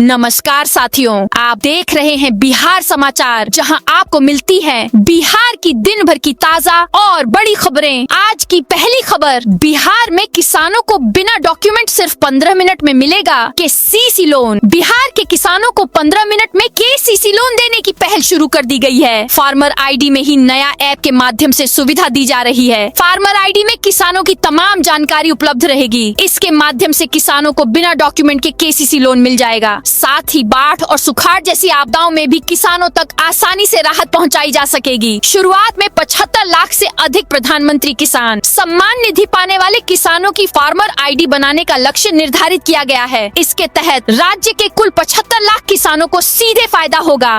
नमस्कार साथियों, आप देख रहे हैं बिहार समाचार, जहां आपको मिलती है बिहार की दिन भर की ताजा और बड़ी खबरें। आज की पहली खबर, बिहार में किसानों को बिना डॉक्यूमेंट सिर्फ 15 मिनट में मिलेगा केसीसी लोन। बिहार के किसानों को 15 मिनट में केसीसी लोन देने की पहल शुरू कर दी गई है। फार्मर आईडी में ही नया ऐप के माध्यम से सुविधा दी जा रही है। फार्मर आईडी में किसानों की तमाम जानकारी उपलब्ध रहेगी। इसके माध्यम से किसानों को बिना डॉक्यूमेंट के केसीसी लोन मिल जाएगा। साथ ही बाढ़ और सुखाड़ जैसी आपदाओं में भी किसानों तक आसानी से राहत पहुंचाई जा सकेगी। शुरुआत में 75 लाख से अधिक प्रधानमंत्री किसान सम्मान निधि पाने वाले किसानों की फार्मर आईडी बनाने का लक्ष्य निर्धारित किया गया है। इसके तहत राज्य के कुल 75 लाख किसानों को सीधे फायदा होगा।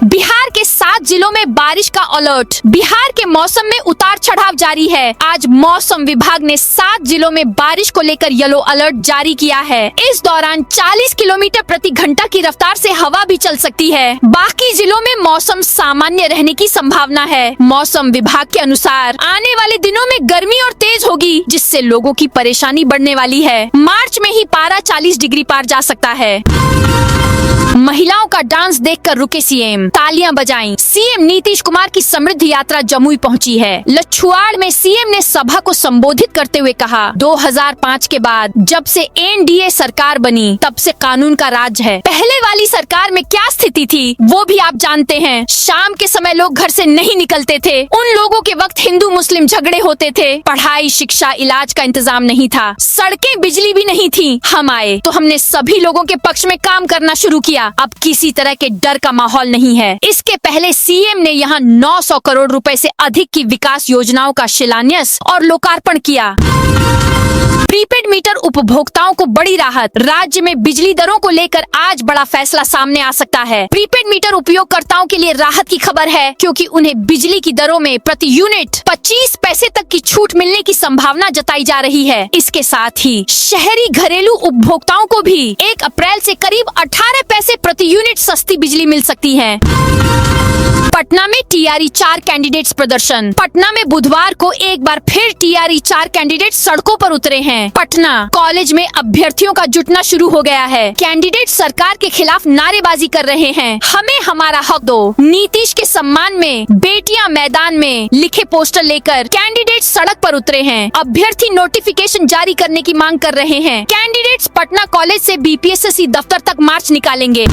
बिहार के 7 जिलों में बारिश का अलर्ट। बिहार के मौसम में उतार चढ़ाव जारी है। आज मौसम विभाग ने 7 जिलों में बारिश को लेकर येलो अलर्ट जारी किया है। इस दौरान 40 किलोमीटर प्रति घंटा की रफ्तार से हवा भी चल सकती है। बाकी जिलों में मौसम सामान्य रहने की संभावना है। मौसम विभाग के अनुसार आने वाले दिनों में गर्मी और तेज होगी, जिससे लोगों की परेशानी बढ़ने वाली है। मार्च में ही पारा 40 डिग्री पार जा सकता है। महिलाओं का डांस देखकर रुके सीएम, तालियां बजाईं। सीएम नीतीश कुमार की समृद्धि यात्रा जमुई पहुंची है। लछुआड़ में सीएम ने सभा को संबोधित करते हुए कहा, 2005 के बाद जब से एनडीए सरकार बनी तब से कानून का राज है। पहले वाली सरकार में क्या स्थिति थी वो भी आप जानते हैं। शाम के समय लोग घर से नहीं निकलते थे। उन लोगों के वक्त हिंदू मुस्लिम झगड़े होते थे। पढ़ाई, शिक्षा, इलाज का इंतजाम नहीं था। सड़कें, बिजली भी नहीं थी। हम आए तो हमने सभी लोगों के पक्ष में काम करना शुरू किया। अब किसी तरह के डर का माहौल नहीं है। इसके पहले सीएम ने यहाँ 900 करोड़ रुपए से अधिक की विकास योजनाओं का शिलान्यास और लोकार्पण किया। प्रीपेड मीटर उपभोक्ताओं को बड़ी राहत। राज्य में बिजली दरों को लेकर आज बड़ा फैसला सामने आ सकता है। प्रीपेड मीटर उपयोगकर्ताओं के लिए राहत की खबर है, क्योंकि उन्हें बिजली की दरों में प्रति यूनिट 25 पैसे तक की छूट मिलने की संभावना जताई जा रही है। इसके साथ ही शहरी घरेलू उपभोक्ताओं को भी 1 अप्रैल से करीब 18 पैसे प्रति यूनिट सस्ती बिजली मिल सकती है। पटना में टीआरई 4 कैंडिडेट्स प्रदर्शन। पटना में बुधवार को एक बार फिर टीआरई 4 कैंडिडेट सड़कों पर उतरे हैं। पटना कॉलेज में अभ्यर्थियों का जुटना शुरू हो गया है। कैंडिडेट सरकार के खिलाफ नारेबाजी कर रहे हैं। हमें हमारा हक दो, नीतीश के सम्मान में बेटियां मैदान में लिखे पोस्टर लेकर कैंडिडेट सड़क पर उतरे हैं। अभ्यर्थी नोटिफिकेशन जारी करने की मांग कर रहे हैं। कैंडिडेट्स पटना कॉलेज से बीपीएससी दफ्तर तक मार्च निकालेंगे।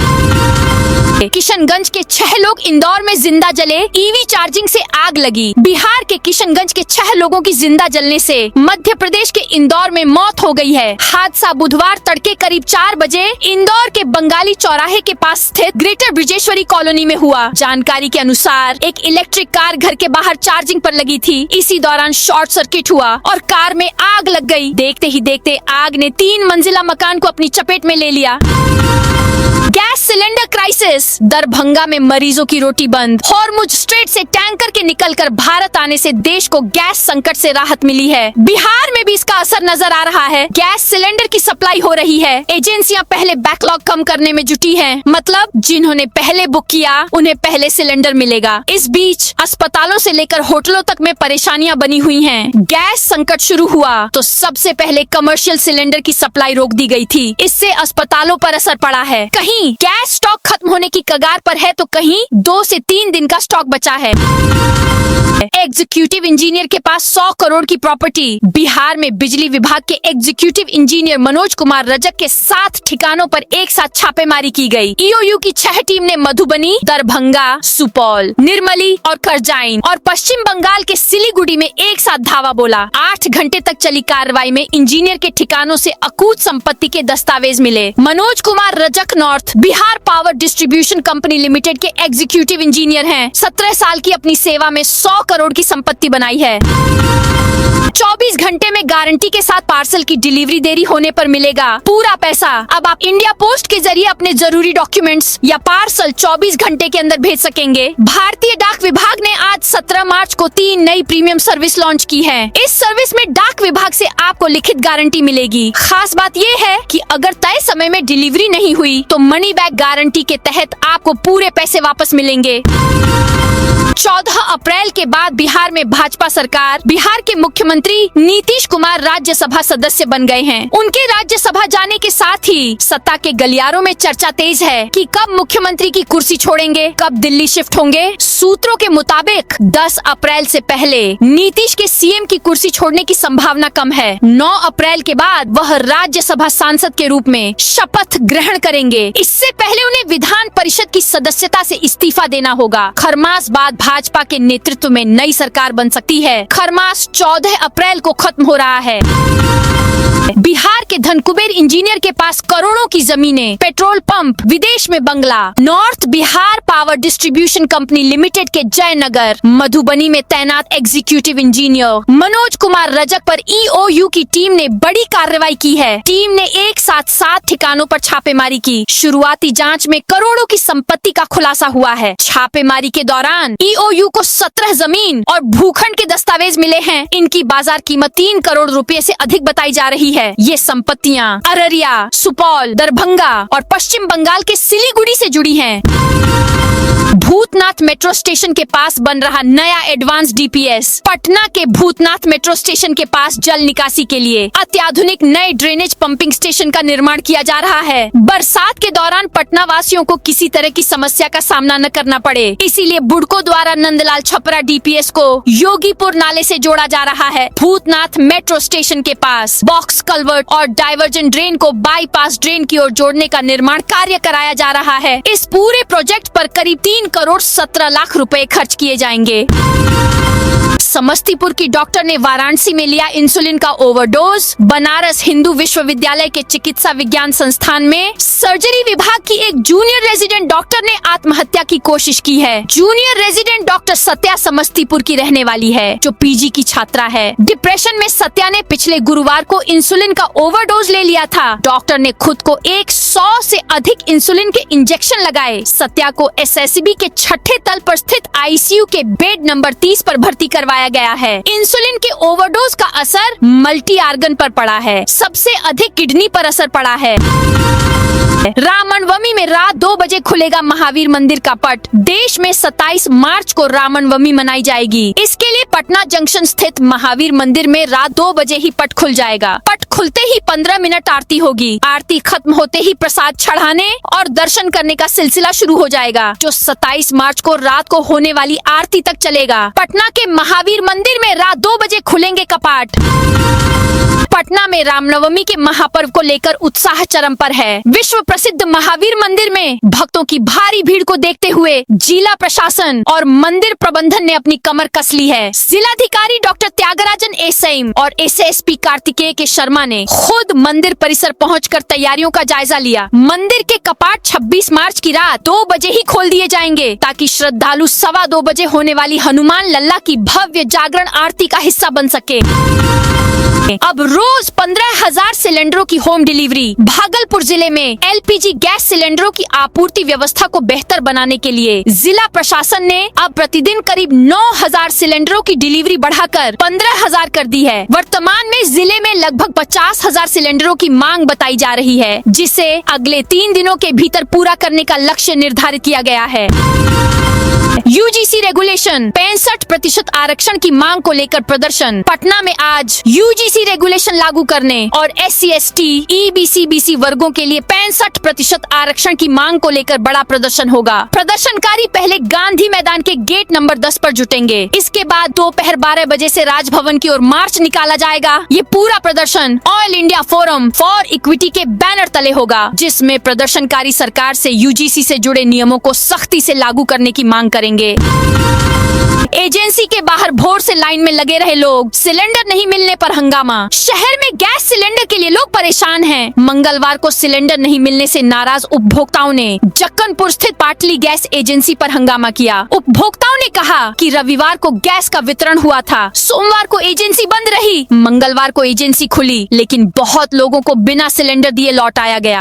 किशनगंज के 6 लोग इंदौर में जिंदा जले। ईवी चार्जिंग से आग लगी। बिहार के किशनगंज के 6 लोगों की जिंदा जलने से मध्य प्रदेश के इंदौर में मौत हो गई है। हादसा बुधवार तड़के करीब 4 बजे इंदौर के बंगाली चौराहे के पास स्थित ग्रेटर ब्रिजेश्वरी कॉलोनी में हुआ। जानकारी के अनुसार एक इलेक्ट्रिक कार घर के बाहर चार्जिंग पर लगी थी। इसी दौरान शॉर्ट सर्किट हुआ और कार में आग लग गई। देखते ही देखते आग ने 3 मंजिला मकान को अपनी चपेट में ले लिया। Gas cylinder crisis. दरभंगा में मरीजों की रोटी बंद। हॉर्मुज स्ट्रेट से टैंकर के निकलकर भारत आने से देश को गैस संकट से राहत मिली है। बिहार में भी इसका असर नजर आ रहा है। गैस सिलेंडर की सप्लाई हो रही है। एजेंसियां पहले बैकलॉग कम करने में जुटी हैं। मतलब जिन्होंने पहले बुक किया उन्हें पहले सिलेंडर मिलेगा। इस बीच अस्पतालों से लेकर होटलों तक में परेशानियां बनी हुई हैं। गैस संकट शुरू हुआ तो सबसे पहले कमर्शियल सिलेंडर की सप्लाई रोक दी गई थी। इससे अस्पतालों पर असर पड़ा है। कहीं गैस स्टॉक खत्म होने की कगार पर है तो कहीं 2 से 3 दिन का स्टॉक बचा है। एग्जीक्यूटिव इंजीनियर के पास 100 करोड़ की प्रॉपर्टी। बिहार में बिजली विभाग के एग्जीक्यूटिव इंजीनियर मनोज कुमार रजक के 7 ठिकानों पर एक साथ छापेमारी की गई। ईओयू की 6 टीम ने मधुबनी, दरभंगा, सुपौल, निर्मली और करजाइन और पश्चिम बंगाल के सिलीगुड़ी में एक साथ धावा बोला। 8 घंटे तक चली कार्रवाई में इंजीनियर के ठिकानों से अकूत संपत्ति के दस्तावेज मिले। Manoj Kumar Rajak north Bihar power distribution company limited के एग्जीक्यूटिव इंजीनियर हैं। 17 साल की अपनी सेवा में 100 करोड़ की संपत्ति बनाई है। 24 घंटे में गारंटी के साथ पार्सल की डिलीवरी देरी होने पर मिलेगा पूरा पैसा। अब आप इंडिया पोस्ट के जरिए अपने जरूरी डॉक्यूमेंट्स या पार्सल 24 घंटे के अंदर भेज सकेंगे। भारतीय डाक विभाग ने आज 17 मार्च को 3 नई प्रीमियम सर्विस लॉन्च की है। इस सर्विस में डाक विभाग से आपको लिखित गारंटी मिलेगी। खास बात ये है कि अगर तय समय में डिलीवरी नहीं हुई तो मनी बैक गारंटी के तहत आपको पूरे पैसे वापस मिलेंगे। 14 अप्रैल के बाद बिहार में भाजपा सरकार, बिहार के मुख्यमंत्री नीतीश कुमार राज्यसभा सदस्य बन गए हैं। उनके राज्यसभा जाने के साथ ही सत्ता के गलियारों में चर्चा तेज है कि कब मुख्यमंत्री की कुर्सी छोड़ेंगे, कब दिल्ली शिफ्ट होंगे। सूत्रों के मुताबिक 10 अप्रैल से पहले नीतीश के सीएम की कुर्सी छोड़ने की संभावना कम है। 9 अप्रैल के बाद वह राज्यसभा सांसद के रूप में शपथ ग्रहण करेंगे। इससे पहले उन्हें विधान परिषद की सदस्यता से इस्तीफा देना होगा। खरमास बाद भाजपा के नेतृत्व में नई सरकार बन सकती है। खरमास 14 अप्रैल को खत्म हो रहा है। बिहार के धनकुबेर इंजीनियर के पास करोड़ों की जमीनें, पेट्रोल पंप, विदेश में बंगला। North Bihar power distribution company limited के जयनगर, मधुबनी में तैनात एग्जीक्यूटिव इंजीनियर मनोज कुमार रजक पर ईओयू की टीम ने बड़ी कार्रवाई की है। टीम ने एक साथ 7 ठिकानों पर छापेमारी की। शुरुआती जांच में करोड़ों की संपत्ति का खुलासा हुआ है। छापेमारी के दौरान ईओयू को 17 जमीन और भूखंड के दस्तावेज मिले हैं। इनकी बाजार कीमत 3 करोड़ रुपए से अधिक बताई जा रही है। ये संपत्तियां अररिया, सुपौल, दरभंगा और पश्चिम बंगाल के सिलीगुड़ी से जुड़ी हैं। भूतनाथ मेट्रो स्टेशन के पास बन रहा नया एडवांस डीपीएस। पटना के भूतनाथ मेट्रो स्टेशन के पास जल निकासी के लिए अत्याधुनिक नए ड्रेनेज पंपिंग स्टेशन का निर्माण किया जा रहा है। बरसात के दौरान पटना वासियों को किसी तरह की समस्या का सामना न करना पड़े, इसीलिए बुडको द्वारा नंदलाल छपरा डीपीएस को योगीपुर नाले से जोड़ा जा रहा है। भूतनाथ मेट्रो स्टेशन के पास बॉक्स कल्वर्ट और डाइवर्जन ड्रेन को बाईपास ड्रेन की ओर जोड़ने का निर्माण कार्य कराया जा रहा है। इस पूरे प्रोजेक्ट पर करीब 3 करोड़ 17 लाख रुपए खर्च किए जाएंगे। समस्तीपुर की डॉक्टर ने वाराणसी में लिया इंसुलिन का ओवरडोज। बनारस हिंदू विश्वविद्यालय के चिकित्सा विज्ञान संस्थान में सर्जरी विभाग की एक जूनियर रेजिडेंट डॉक्टर ने आत्महत्या की कोशिश की है। Junior resident doctor Satya Samastipur की रहने वाली है, जो पीजी की छात्रा है। डिप्रेशन में सत्या ने पिछले गुरुवार को इंसुलिन का ओवरडोज ले लिया था। डॉक्टर ने खुद को 100 से अधिक इंसुलिन के इंजेक्शन लगाए। सत्या को एसएसबी के 6ठे तल पर स्थित आईसीयू के बेड नंबर 30 पर भर्ती करवाया गया है। इंसुलिन के ओवरडोज का असर मल्टी आर्गन पर पड़ा है। सबसे अधिक किडनी पर असर पड़ा है। रामनवमी में रात 2 बजे खुलेगा महावीर मंदिर का पट। देश में 27 मार्च को रामनवमी मनाई जाएगी। इसके लिए पटना जंक्शन स्थित महावीर मंदिर में रात 2 बजे ही पट खुल जाएगा। पट खुलते ही 15 मिनट आरती होगी। आरती खत्म होते ही प्रसाद चढ़ाने और दर्शन करने का सिलसिला शुरू हो जाएगा, जो 27 मार्च को रात को होने वाली आरती तक चलेगा। पटना के महावीर मंदिर में रात 2 बजे खुलेंगे कपाट। पटना में रामनवमी के महापर्व को लेकर उत्साह चरम पर है। विश्व प्रसिद्ध महावीर मंदिर में भक्तों की भारी भीड़ को देखते हुए जिला प्रशासन और मंदिर प्रबंधन ने अपनी कमर कस ली है। जिलाधिकारी डॉक्टर त्यागराजन एसएम और एसएसपी कार्तिकेय के शर्मा ने खुद मंदिर परिसर पहुंचकर तैयारियों का जायजा लिया। मंदिर के कपाट 26 मार्च की रात 2 बजे ही खोल दिए जाएंगे, ताकि श्रद्धालु 2:15 बजे होने वाली हनुमान लल्ला की भव्य जागरण आरती का हिस्सा बन सके। अब रोज 15,000 सिलेंडरों की होम डिलीवरी। भागलपुर जिले में एलपीजी गैस सिलेंडरों की आपूर्ति व्यवस्था को बेहतर बनाने के लिए जिला प्रशासन ने अब प्रतिदिन करीब 9,000 सिलेंडरों की डिलीवरी बढ़ाकर 15,000 कर दी है। वर्तमान में जिले में लगभग 50,000 सिलेंडरों की मांग बताई जा रही है, जिसे अगले 3 दिनों के भीतर पूरा करने का लक्ष्य निर्धारित किया गया है। यूजीसी रेगुलेशन 65% आरक्षण की मांग को लेकर प्रदर्शन। पटना में आज यूजीसी रेगुलेशन लागू करने और SC ST EBC BC वर्गों के लिए 65% आरक्षण की मांग को लेकर बड़ा प्रदर्शन होगा। प्रदर्शनकारी पहले गांधी मैदान के गेट नंबर 10 पर जुटेंगे। इसके बाद दोपहर 12 बजे से राजभवन की ओर मार्च निकाला जाएगा। ये पूरा प्रदर्शन all India forum for equity के बैनर तले होगा, जिसमें प्रदर्शनकारी सरकार से यूजीसी से जुड़े नियमों को सख्ती से लागू करने की मांग करेंगे। एजेंसी के बाहर भोर से लाइन में लगे रहे लोग। सिलेंडर नहीं मिलने पर हंगामा। शहर में गैस सिलेंडर के लिए लोग परेशान हैं। मंगलवार को सिलेंडर नहीं मिलने से नाराज उपभोक्ताओं ने जक्कनपुर स्थित पाटली गैस एजेंसी पर हंगामा किया। उपभोक्ताओं ने कहा कि रविवार को गैस का वितरण हुआ था, सोमवार को एजेंसी बंद रही, मंगलवार को एजेंसी खुली, लेकिन बहुत लोगों को बिना सिलेंडर दिए लौटाया गया।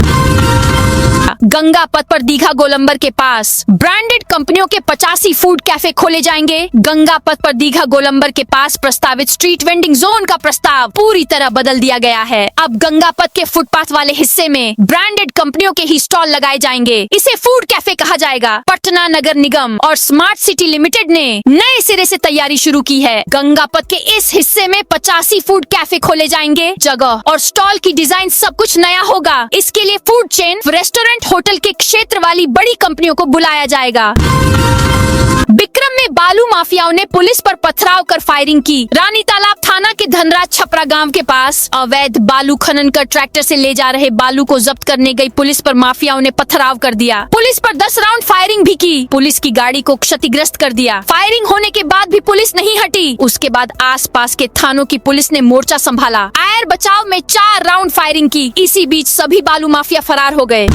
गंगा पथ पर दीघा गोलंबर के पास ब्रांडेड कंपनियों के 85 फूड कैफे खोले जाएंगे। गंगा पथ पर दीघा गोलंबर के पास प्रस्तावित स्ट्रीट वेंडिंग जोन का प्रस्ताव पूरी तरह बदल दिया गया है। अब गंगा पथ के फुटपाथ वाले हिस्से में ब्रांडेड कंपनियों के ही स्टॉल लगाए जाएंगे। इसे फूड कैफे कहा जाएगा। पटना नगर निगम और स्मार्ट सिटी लिमिटेड ने नए सिरे से तैयारी शुरू की है। गंगा पथ के इस हिस्से में 85 फूड कैफे खोले जाएंगे। जगह और स्टॉल की डिजाइन सब कुछ नया होगा। इसके लिए फूड चेन, रेस्टोरेंट, होटल के क्षेत्र वाली बड़ी कंपनियों को बुलाया जाएगा। विक्रम में बालू माफियाओं ने पुलिस पर पथराव कर फायरिंग की। रानी तालाब थाना के धनराज छपरा गांव के पास अवैध बालू खनन कर ट्रैक्टर से ले जा रहे बालू को जब्त करने गई पुलिस पर माफियाओं ने पथराव कर दिया। पुलिस पर 10 राउंड फायरिंग भी की। पुलिस की गाड़ी को क्षतिग्रस्त कर दिया। फायरिंग होने के बाद भी पुलिस नहीं हटी। उसके बाद आसपास के थानों की पुलिस ने मोर्चा संभाला। एयर बचाव में 4 राउंड फायरिंग की। इसी बीच सभी बालू माफिया फरार हो गए।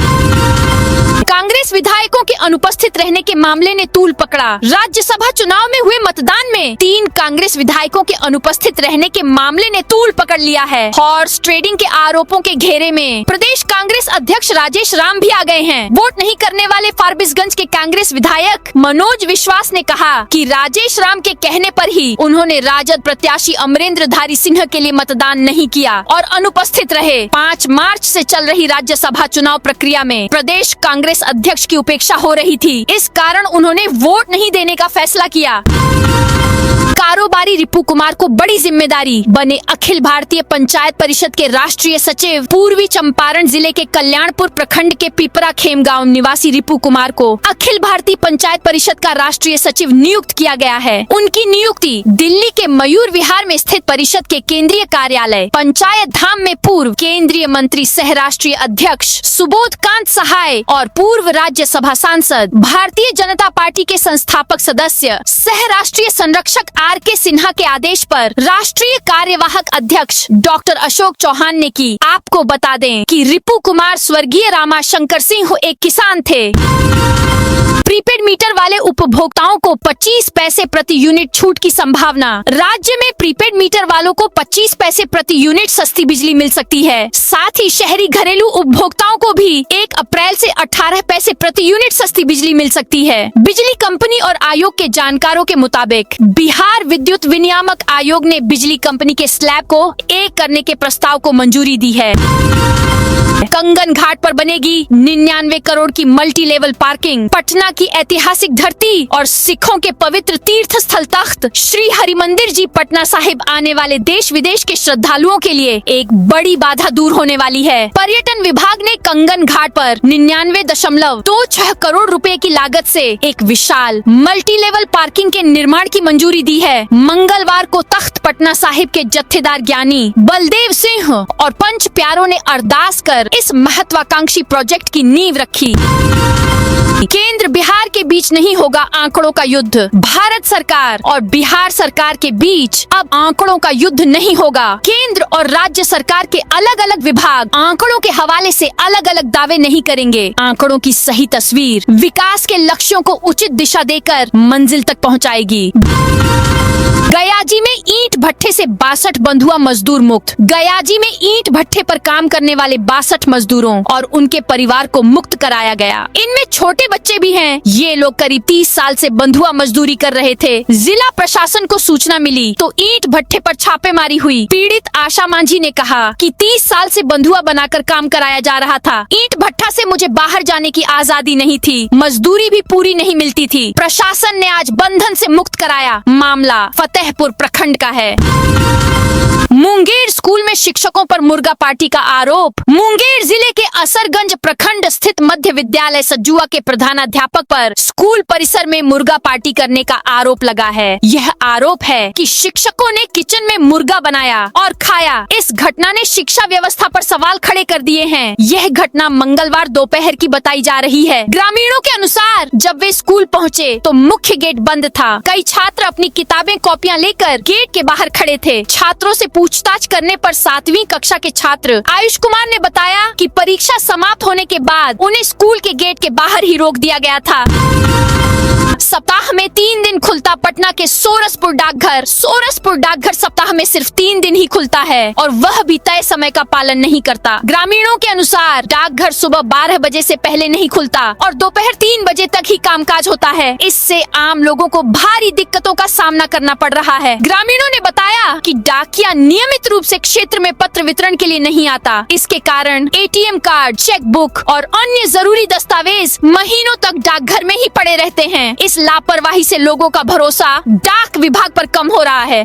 कांग्रेस विधायकों के अनुपस्थित रहने के मामले ने तूल पकड़ा। राज्यसभा चुनाव में हुए मतदान में 3 कांग्रेस विधायकों के अनुपस्थित रहने के मामले ने तूल पकड़ लिया है। हॉर्स ट्रेडिंग के आरोपों के घेरे में प्रदेश कांग्रेस अध्यक्ष राजेश राम भी आ गए हैं। वोट नहीं करने वाले फारबिसगंज के कांग्रेस विधायक मनोज विश्वास ने कहा कि राजेश राम के कहने पर ही उन्होंने राजद प्रत्याशी अमरेंद्रधारी सिन्हा के लिए मतदान नहीं किया और अनुपस्थित रहे। 5 मार्च से चल रही राज्यसभा चुनाव प्रक्रिया में प्रदेश कांग्रेस अध्यक्ष की उपेक्षा हो रही थी। इस कारण उन्होंने वोट नहीं देने का फैसला किया। कारोबारी रिपू कुमार को बड़ी जिम्मेदारी, बने अखिल भारतीय पंचायत परिषद के राष्ट्रीय सचिव। पूर्वी चंपारण जिले के कल्याणपुर प्रखंड के पिपरा खेम गांव निवासी रिपू कुमार को अखिल भारतीय पंचायत परिषद का राष्ट्रीय सचिव नियुक्त किया गया है। उनकी नियुक्ति दिल्ली के मयूर विहार में स्थित परिषद के केंद्रीय कार्यालय पंचायत धाम में पूर्व केंद्रीय मंत्री सह राष्ट्रीय अध्यक्ष सुबोध कांत सहाय और पूर्व राज्यसभा सांसद, भारतीय जनता पार्टी के संस्थापक सदस्य, सह राष्ट्रीय संरक्षक आर.के. सिन्हा के आदेश पर राष्ट्रीय कार्यवाहक अध्यक्ष डॉक्टर अशोक चौहान ने की। आपको बता दें कि रिपू कुमार स्वर्गीय रामाशंकर सिंह एक किसान थे। प्रीपेड मीटर वाले उपभोक्ताओं को 25 पैसे प्रति यूनिट छूट की संभावना। राज्य में प्रीपेड मीटर वालों को 25 पैसे प्रति यूनिट सस्ती बिजली मिल सकती है। साथ ही शहरी घरेलू उपभोक्ताओं को भी 1 अप्रैल से 18 पैसे प्रति यूनिट सस्ती बिजली मिल सकती है। बिजली कंपनी और आयोग के जानकारों के मुताबिक बिहार विद्युत विनियामक आयोग ने बिजली कंपनी के स्लैब को 1 करने के प्रस्ताव को मंजूरी दी है। कंगन घाट पर बनेगी 99 करोड़ की मल्टी लेवल पार्किंग। पटना की ऐतिहासिक धरती और सिखों के पवित्र तीर्थ स्थल तख्त श्री हरिमंदिर जी पटना साहिब आने वाले देश विदेश के श्रद्धालुओं के लिए एक बड़ी बाधा दूर होने वाली है। पर्यटन विभाग ने कंगन घाट पर 99.26 करोड़ रुपए की लागत से एक विशाल मल्टी लेवल पार्किंग के निर्माण की मंजूरी दी है। मंगलवार को तख्त पटना साहिब के जत्थेदार ज्ञानी बलदेव सिंह और पंच प्यारों ने अरदास कर इस महत्वाकांक्षी प्रोजेक्ट की नींव रखी। केंद्र बिहार के बीच नहीं होगा आंकड़ों का युद्ध। भारत सरकार और बिहार सरकार के बीच अब आंकड़ों का युद्ध नहीं होगा। केंद्र और राज्य सरकार के अलग अलग विभाग आंकड़ों के हवाले से अलग अलग दावे नहीं करेंगे। आंकड़ों की सही तस्वीर विकास के लक्ष्यों को उचित दिशा देकर मंजिल तक पहुंचाएगी। गयाजी में ईंट भट्ठे से 62 बंधुआ मजदूर मुक्त। गयाजी में ईंट भट्ठे पर काम करने वाले 62 मजदूरों और उनके परिवार को मुक्त कराया गया। इनमें छोटे बच्चे भी हैं। ये लोग करीब 30 साल से बंधुआ मजदूरी कर रहे थे। जिला प्रशासन को सूचना मिली तो ईंट भट्ठे पर छापेमारी हुई। पीड़ित आशा मांझी ने कहा कि 30 साल से बंधुआ बनाकर काम कराया जा रहा था। ईंट भट्ठा से मुझे बाहर जाने की आजादी नहीं थी, मजदूरी भी पूरी नहीं मिलती थी। प्रशासन ने आज बंधन से मुक्त कराया। मामला फतेहपुर प्रखंड का है। मुंगेर स्कूल में शिक्षकों पर मुर्गा पार्टी का आरोप। मुंगेर जिले के असरगंज प्रखंड स्थित मध्य विद्यालय सज्जुआ के प्रधानाध्यापक पर स्कूल परिसर में मुर्गा पार्टी करने का आरोप लगा है। यह आरोप है कि शिक्षकों ने किचन में मुर्गा बनाया और खाया। इस घटना ने शिक्षा व्यवस्था पर सवाल खड़े कर दिए हैं। यह घटना मंगलवार दोपहर की बताई जा रही है। ग्रामीणों के अनुसार जब वे स्कूल पहुँचे तो मुख्य गेट बंद था। कई छात्र अपनी किताबें कॉपियां लेकर गेट के बाहर खड़े थे। छात्रों से पूछताछ करने पर 7वीं कक्षा के छात्र आयुष कुमार ने बताया कि परीक्षा समाप्त होने के बाद उन्हें स्कूल के गेट के बाहर ही रोक दिया गया था। सप्ताह में 3 दिन खुलता पटना के सोरसपुर डाकघर। सोरसपुर डाकघर सप्ताह में सिर्फ 3 दिन ही खुलता है और वह भी तय समय का पालन नहीं करता। ग्रामीणों के अनुसार डाकघर सुबह 12 बजे से पहले नहीं खुलता और दोपहर 3 बजे तक ही कामकाज होता है। इससे आम लोगों को भारी दिक्कतों का सामना करना पड़ रहा है। ग्रामीणों ने बताया कि डाकिया नियमित रूप से क्षेत्र में पत्र वितरण के लिए नहीं आता। इसके कारण ATM कार्ड, चेक बुक और अन्य जरूरी दस्तावेज महीनों तक डाकघर में ही पड़े रहते हैं। इस लापरवाही से लोगों का भरोसा डाक विभाग पर कम हो रहा है।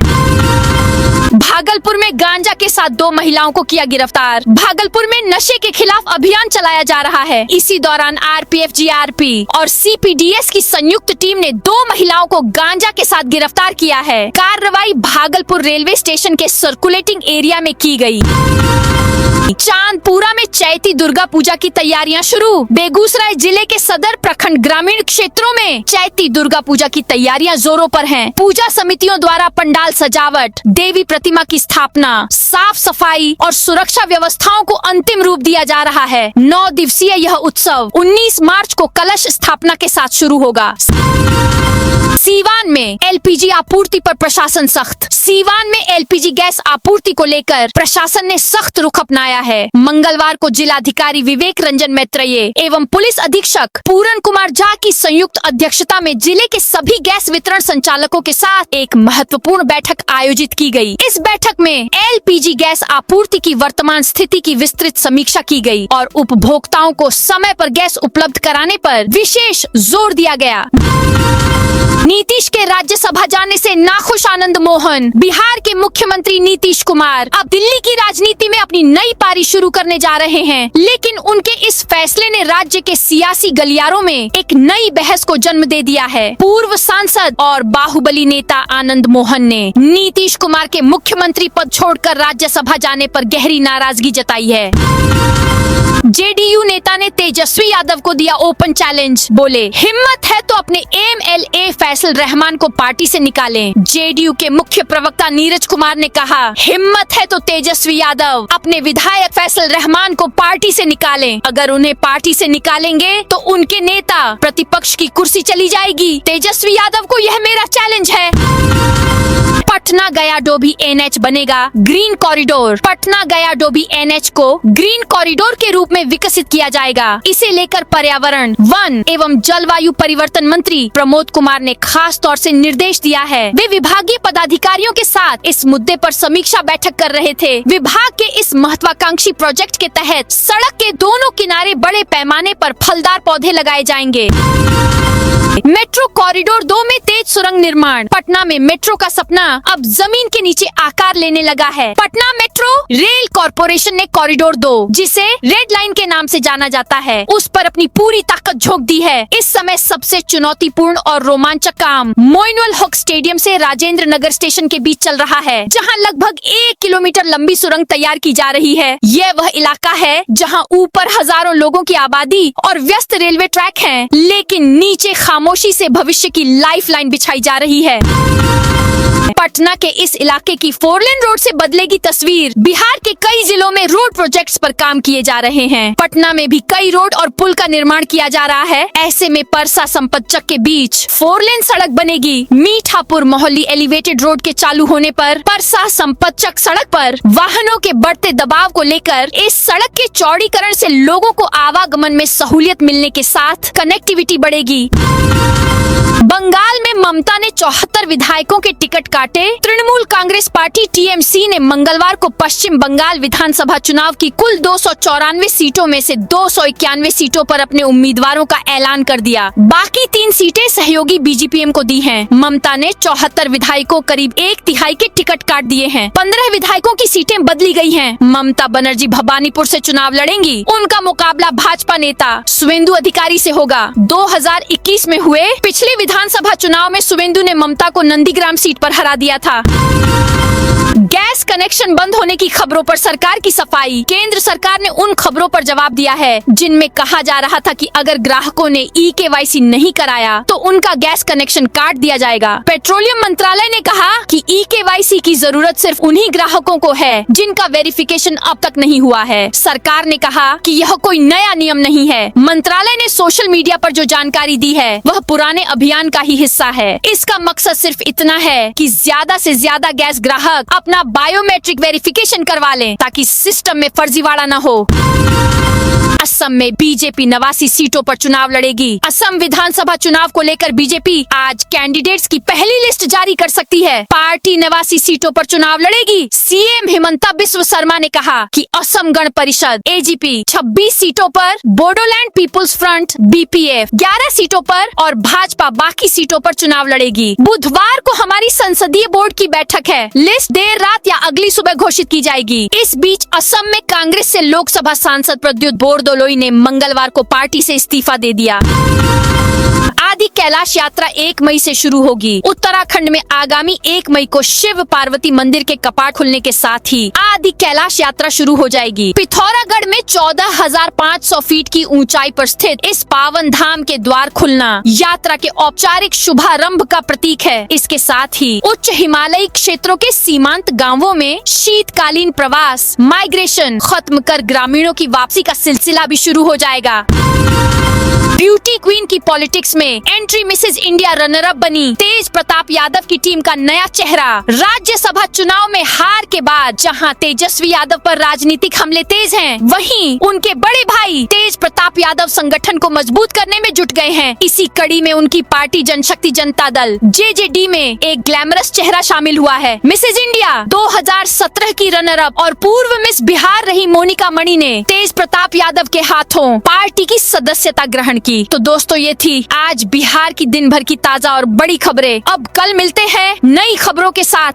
भागलपुर में गांजा के साथ 2 महिलाओं को किया गिरफ्तार। भागलपुर में नशे के खिलाफ अभियान चलाया जा रहा है। इसी दौरान RPF, GRP और CPDS की संयुक्त टीम ने 2 महिलाओं को गांजा के साथ गिरफ्तार किया है। कार्रवाई भागलपुर रेलवे स्टेशन के सर्कुलेटिंग एरिया में की गई। चांदपुरा में चैती दुर्गा पूजा की तैयारियां शुरू। बेगूसराय जिले के सदर प्रखंड ग्रामीण क्षेत्रों में चैती दुर्गा पूजा की तैयारियां जोरों पर हैं। पूजा समितियों द्वारा पंडाल सजावट, देवी प्रतिमा की स्थापना, साफ सफाई और सुरक्षा व्यवस्थाओं को अंतिम रूप दिया जा रहा है। 9 दिवसीय यह उत्सव 19 मार्च को कलश स्थापना के साथ शुरू होगा। सीवान में LPG आपूर्ति पर प्रशासन सख्त। सीवान में LPG गैस आपूर्ति को लेकर प्रशासन ने सख्त रुख अपनाया है। मंगलवार को जिलाधिकारी विवेक रंजन मैत्रेय एवं पुलिस अधीक्षक पूरन कुमार झा की संयुक्त अध्यक्षता में जिले के सभी गैस वितरण संचालकों के साथ एक महत्वपूर्ण बैठक आयोजित की गई। इस बैठक में LPG गैस आपूर्ति की वर्तमान स्थिति की विस्तृत समीक्षा की गई और उपभोक्ताओं को समय पर गैस उपलब्ध कराने पर विशेष जोर दिया गया। नीतीश के राज्यसभा जाने से नाखुश आनंद मोहन। बिहार के मुख्यमंत्री नीतीश कुमार अब दिल्ली की राजनीति में अपनी नई पारी शुरू करने जा रहे हैं, लेकिन उनके इस फैसले ने राज्य के सियासी गलियारों में एक नई बहस को जन्म दे दिया है। पूर्व सांसद और बाहुबली नेता आनंद मोहन ने नीतीश कुमार के मुख्यमंत्री पद छोड़कर राज्यसभा जाने पर गहरी नाराजगी जताई है। JDU नेता ने तेजस्वी यादव को दिया ओपन चैलेंज। बोले, हिम्मत है तो अपने MLA फैसल रहमान को पार्टी से निकालें। JDU के मुख्य प्रवक्ता नीरज कुमार ने कहा, हिम्मत है तो तेजस्वी यादव अपने विधायक फैसल रहमान को पार्टी से निकालें। अगर उन्हें पार्टी से निकालेंगे तो उनके नेता प्रतिपक्ष की कुर्सी चली जाएगी। तेजस्वी यादव को यह मेरा चैलेंज है। पटना गया डोभी NH बनेगा ग्रीन कॉरिडोर। पटना गया डोभी NH को ग्रीन कॉरिडोर के रूप में विकसित किया जाएगा। इसे लेकर पर्यावरण, वन एवं जलवायु परिवर्तन मंत्री प्रमोद कुमार ने खास तौर से निर्देश दिया है। वे विभागीय पदाधिकारियों के साथ इस मुद्दे पर समीक्षा बैठक कर रहे थे। विभाग के इस महत्वाकांक्षी प्रोजेक्ट के तहत सड़क के दोनों किनारे बड़े पैमाने पर फलदार पौधे लगाए जाएंगे। मेट्रो कॉरिडोर 2 में तेज सुरंग निर्माण। पटना में मेट्रो का सपना अब जमीन के नीचे आकार लेने लगा है। पटना मेट्रो रेल कॉरपोरेशन ने कॉरिडोर 2, जिसे रेड लाइन के नाम से जाना जाता है, उस पर अपनी पूरी ताकत झोंक दी है। इस समय सबसे चुनौतीपूर्ण और रोमांचक काम मोइनुल हक स्टेडियम से राजेंद्र नगर स्टेशन के बीच चल रहा है, जहां लगभग 1 किलोमीटर लंबी सुरंग तैयार की जा रही है। यह वह इलाका है जहां ऊपर हजारों लोगों की आबादी और व्यस्त रेलवे ट्रैक हैं, लेकिन नीचे खामोशी से भविष्य की लाइफलाइन बिछाई जा रही है। पटना के इस इलाके की 4 लेन रोड से बदलेगी तस्वीर। बिहार के कई जिलों में रोड प्रोजेक्ट्स पर काम किए जा रहे हैं। पटना में भी कई रोड और पुल का निर्माण किया जा रहा है। ऐसे में परसा संपतचक के बीच 4 लेन सड़क बनेगी। मीठापुर मोहल्ली एलिवेटेड रोड के चालू होने पर परसा संपतचक सड़क पर वाहनों के बढ़ते दबाव को लेकर इस सड़क के चौड़ीकरण से लोगों को आवागमन में सहूलियत मिलने के साथ कनेक्टिविटी बढ़ेगी। बंगाल में ममता ने 74 विधायकों के टिकट काटे। तृणमूल कांग्रेस पार्टी TMC ने मंगलवार को पश्चिम बंगाल विधानसभा चुनाव की कुल 294 सीटों में से 291 सीटों पर अपने उम्मीदवारों का ऐलान कर दिया। बाकी 3 सीटें सहयोगी BGPM को दी हैं। ममता ने 74 विधायकों करीब 1/3 के टिकट काट दिए हैं। 15 विधायकों की सीटें बदली गई हैं। ममता बनर्जी भवानीपुर से चुनाव लड़ेंगी। उनका मुकाबला भाजपा नेता शुवेंदु अधिकारी से होगा। 2021 में हुए पिछले विधानसभा चुनाव में शुवेंदु ने ममता को नंदीग्राम सीट पर हरा दिया था। गैर गैस कनेक्शन बंद होने की खबरों पर सरकार की सफाई। केंद्र सरकार ने उन खबरों पर जवाब दिया है जिनमें कहा जा रहा था कि अगर ग्राहकों ने eKYC नहीं कराया तो उनका गैस कनेक्शन काट दिया जाएगा। पेट्रोलियम मंत्रालय ने कहा कि eKYC की जरूरत सिर्फ उन्हीं ग्राहकों को है जिनका वेरिफिकेशन अब तक नहीं हुआ है। सरकार ने कहा कि यह कोई नया नियम नहीं है। मंत्रालय ने सोशल मीडिया पर जो जानकारी दी है वह पुराने अभियान का ही हिस्सा है। इसका मकसद सिर्फ इतना है कि ज्यादा से ज्यादा गैस ग्राहक अपना बायोमेट्रिक वेरिफिकेशन करवा लें ताकि सिस्टम में फर्जीवाड़ा न हो। असम में बीजेपी 89 सीटों पर चुनाव लड़ेगी। असम विधानसभा चुनाव को लेकर बीजेपी आज कैंडिडेट्स की पहली लिस्ट जारी कर सकती है। पार्टी 89 सीटों पर चुनाव लड़ेगी। सीएम हिमंता बिस्व शर्मा ने कहा कि असम गण परिषद AGP 26 सीटों पर, बोडोलैंड पीपुल्स फ्रंट BPF 11 सीटों पर और भाजपा बाकी सीटों पर चुनाव लड़ेगी। बुधवार को हमारी संसदीय बोर्ड की बैठक है। लिस्ट देर रात या अगली सुबह घोषित की जाएगी। इस बीच असम में कांग्रेस से लोकसभा सांसद प्रद्युत बोरदोलोई ने मंगलवार को पार्टी से इस्तीफा दे दिया। आदि कैलाश यात्रा 1 मई से शुरू होगी। उत्तराखंड में आगामी 1 मई को शिव पार्वती मंदिर के कपाट खुलने के साथ ही आदि कैलाश यात्रा शुरू हो जाएगी। पिथौरागढ़ में 14,500 फीट की ऊंचाई पर स्थित इस पावन धाम के द्वार खुलना यात्रा के औपचारिक शुभारंभ का प्रतीक है। इसके साथ ही उच्च हिमालयी क्षेत्रों के सीमांत गांवों में शीतकालीन प्रवास माइग्रेशन खत्म कर ग्रामीणों की वापसी का सिलसिला भी शुरू हो जाएगा। ब्यूटी क्वीन की पॉलिटिक्स में entry Mrs India runner up बनी तेज प्रताप यादव की टीम का नया चेहरा। राज्यसभा चुनाव में हार के बाद जहां तेजस्वी यादव पर राजनीतिक हमले तेज हैं, वहीं उनके बड़े भाई तेज प्रताप यादव संगठन को मजबूत करने में जुट गए हैं। इसी कड़ी में उनकी पार्टी जनशक्ति जनता दल JJD में एक ग्लैमरस चेहरा शामिल हुआ है। मिसेज इंडिया 2017 की रनर अप और पूर्व मिस बिहार रही मोनिका मणि ने तेज प्रताप यादव के हाथों पार्टी की सदस्यता ग्रहण की। तो दोस्तों ये थी आज बिहार की दिन भर की ताजा और बड़ी खबरें। अब कल मिलते हैं नई खबरों के साथ।